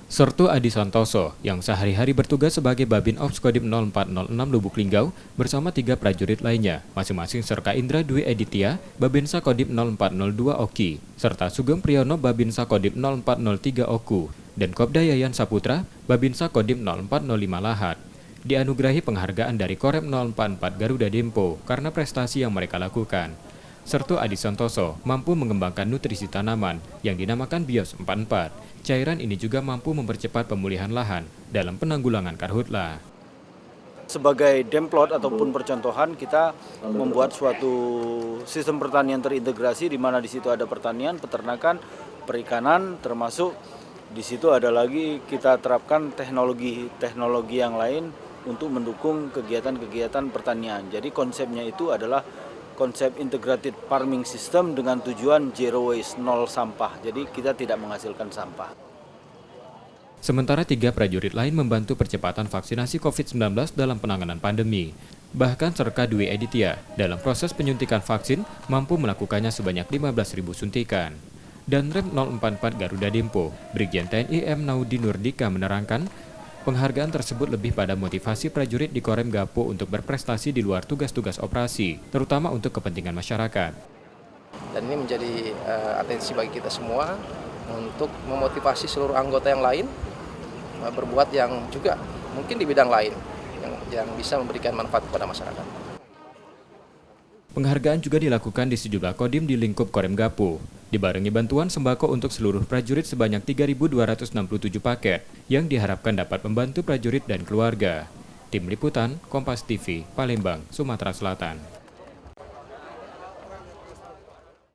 Sertu Adi Santoso yang sehari-hari bertugas sebagai Babin Ops Kodim 0406 Lubuk Linggau bersama 3 prajurit lainnya, masing-masing Serka Indra Dwi Editya, Babinsa Kodim 0402 Oki, serta Sugeng Priyono Babinsa Kodim 0403 Oku, dan Kopda Yayan Saputra, Babinsa Kodim 0405 Lahat. Dianugerahi penghargaan dari Korem 044 Garuda Dempo karena prestasi yang mereka lakukan. Sertu Adi Santoso mampu mengembangkan nutrisi tanaman yang dinamakan Bios 44. Cairan ini juga mampu mempercepat pemulihan lahan dalam penanggulangan karhutla. Sebagai demplot ataupun percontohan, kita membuat suatu sistem pertanian terintegrasi di mana di situ ada pertanian, peternakan, perikanan, termasuk di situ ada lagi kita terapkan teknologi yang lain untuk mendukung kegiatan-kegiatan pertanian. Jadi konsepnya itu adalah konsep integrated farming system dengan tujuan zero waste, nol sampah. Jadi kita tidak menghasilkan sampah. Sementara 3 prajurit lain membantu percepatan vaksinasi COVID-19 dalam penanganan pandemi. Bahkan Serka Dwi Editya dalam proses penyuntikan vaksin mampu melakukannya sebanyak 15.000 suntikan. Dan Rem 044 Garuda Dempo, Brigjen TNI M. Naudi Nurdika menerangkan, penghargaan tersebut lebih pada motivasi prajurit di Korem Gapo untuk berprestasi di luar tugas-tugas operasi, terutama untuk kepentingan masyarakat. Dan ini menjadi atensi bagi kita semua untuk memotivasi seluruh anggota yang lain berbuat yang juga mungkin di bidang lain yang bisa memberikan manfaat kepada masyarakat. Penghargaan juga dilakukan di sejumlah kodim di lingkup Korem Gapo, dibarengi bantuan sembako untuk seluruh prajurit sebanyak 3.267 paket yang diharapkan dapat membantu prajurit dan keluarga. Tim Liputan, Kompas TV, Palembang, Sumatera Selatan.